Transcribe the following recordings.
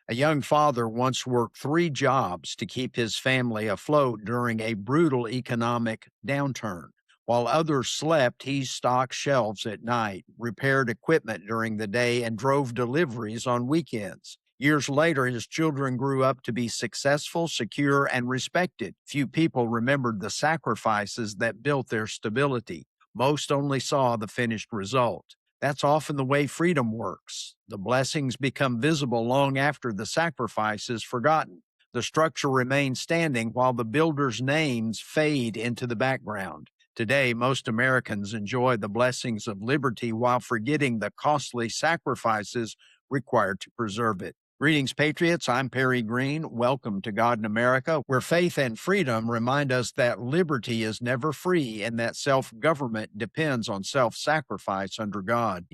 A young father once worked 3 jobs to keep his family afloat during a brutal economic downturn. While others slept, he stocked shelves at night, repaired equipment during the day, and drove deliveries on weekends. Years later, his children grew up to be successful, secure, and respected. Few people remembered the sacrifices that built their stability. Most only saw the finished result. That's often the way freedom works. The blessings become visible long after the sacrifice is forgotten. The structure remains standing while the builder's names fade into the background. Today, most Americans enjoy the blessings of liberty while forgetting the costly sacrifices required to preserve it. Greetings, Patriots. I'm Greene. Welcome to God in America, where faith and freedom remind us that liberty is never free and that self-government depends on self-sacrifice under God.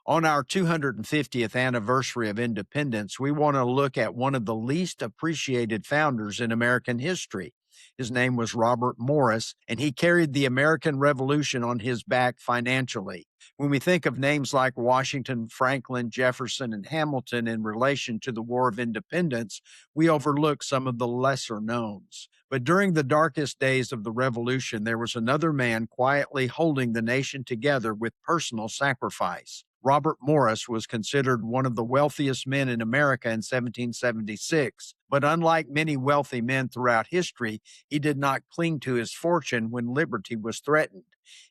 On our 250th anniversary of independence, we want to look at one of the least appreciated founders in American history. His name was Robert Morris, and he carried the American Revolution on his back financially. When we think of names like Washington, Franklin, Jefferson, and Hamilton in relation to the War of Independence, we overlook some of the lesser knowns. But during the darkest days of the Revolution, there was another man quietly holding the nation together with personal sacrifice. Robert Morris was considered one of the wealthiest men in America in 1776, but unlike many wealthy men throughout history, he did not cling to his fortune when liberty was threatened.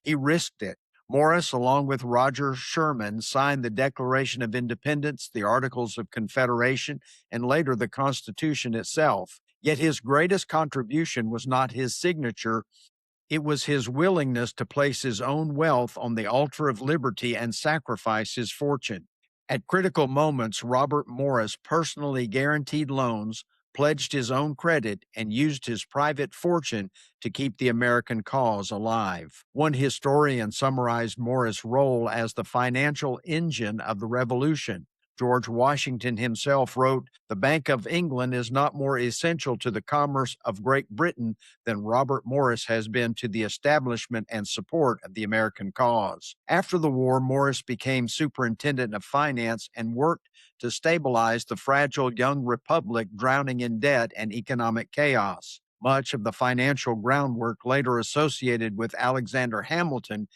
He risked it. Morris, along with Roger Sherman, signed the Declaration of Independence, the Articles of Confederation, and later the Constitution itself. Yet his greatest contribution was not his signature. It was his willingness to place his own wealth on the altar of liberty and sacrifice his fortune. At critical moments, Robert Morris personally guaranteed loans, pledged his own credit, and used his private fortune to keep the American cause alive. One historian summarized Morris' role as the financial engine of the Revolution. George Washington himself wrote, "The Bank of England is not more essential to the commerce of Great Britain than Robert Morris has been to the establishment and support of the American cause." After the war, Morris became superintendent of finance and worked to stabilize the fragile young republic drowning in debt and economic chaos. Much of the financial groundwork later associated with Alexander Hamilton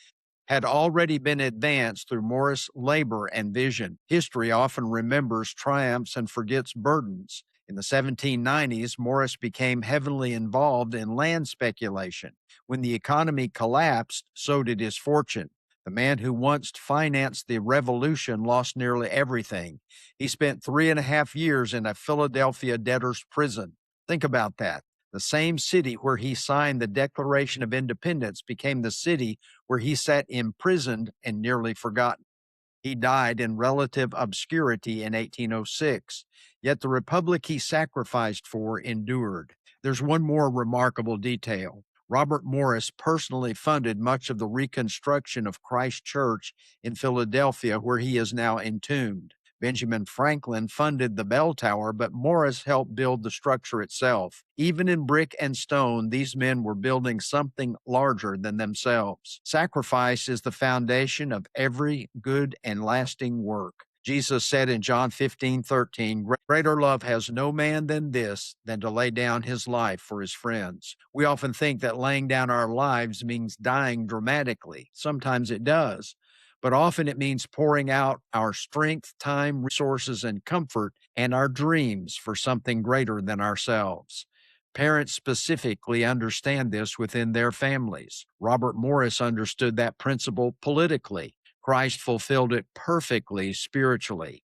had already been advanced through Morris' labor and vision. History often remembers triumphs and forgets burdens. In the 1790s, Morris became heavily involved in land speculation. When the economy collapsed, so did his fortune. The man who once financed the revolution lost nearly everything. He spent 3.5 years in a Philadelphia debtor's prison. Think about that. The same city where he signed the Declaration of Independence became the city where he sat imprisoned and nearly forgotten. He died in relative obscurity in 1806, yet the republic he sacrificed for endured. There's one more remarkable detail. Robert Morris personally funded much of the reconstruction of Christ Church in Philadelphia, where he is now entombed. Benjamin Franklin funded the bell tower, but Morris helped build the structure itself. Even in brick and stone, these men were building something larger than themselves. Sacrifice is the foundation of every good and lasting work. Jesus said in John 15:13, "Greater love has no man than this, than to lay down his life for his friends." We often think that laying down our lives means dying dramatically. Sometimes it does, but often it means pouring out our strength, time, resources, and comfort, and our dreams for something greater than ourselves. Parents specifically understand this within their families. Robert Morris understood that principle politically. Christ fulfilled it perfectly spiritually.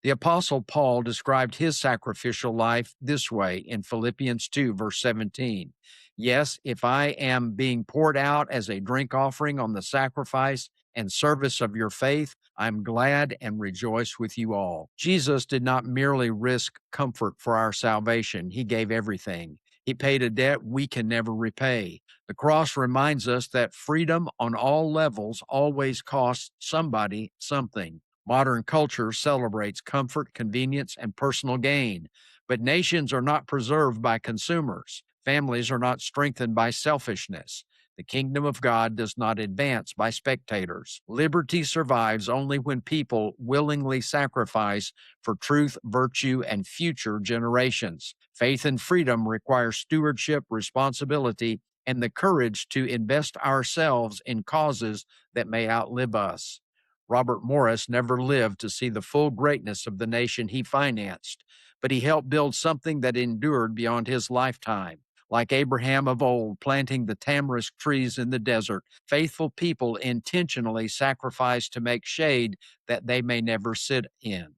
The Apostle Paul described his sacrificial life this way in Philippians 2, verse 17. "Yes, if I am being poured out as a drink offering on the sacrifice and service of your faith, I'm glad and rejoice with you all." Jesus did not merely risk comfort for our salvation. He gave everything. He paid a debt we can never repay. The cross reminds us that freedom on all levels always costs somebody something. Modern culture celebrates comfort, convenience, and personal gain, but nations are not preserved by consumers. Families are not strengthened by selfishness. The kingdom of God does not advance by spectators. Liberty survives only when people willingly sacrifice for truth, virtue, and future generations. Faith and freedom require stewardship, responsibility, and the courage to invest ourselves in causes that may outlive us. Robert Morris never lived to see the full greatness of the nation he financed, but he helped build something that endured beyond his lifetime. Like Abraham of old planting the tamarisk trees in the desert, faithful people intentionally sacrifice to make shade that they may never sit in.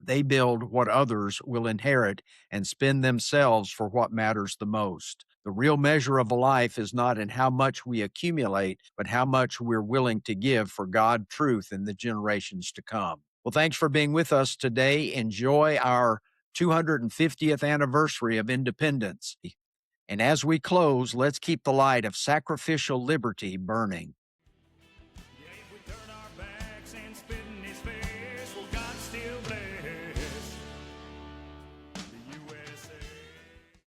They build what others will inherit and spend themselves for what matters the most. The real measure of a life is not in how much we accumulate, but how much we're willing to give for God, truth, in the generations to come. Well, thanks for being with us today. Enjoy our 250th anniversary of independence. And as we close, let's keep the light of sacrificial liberty burning.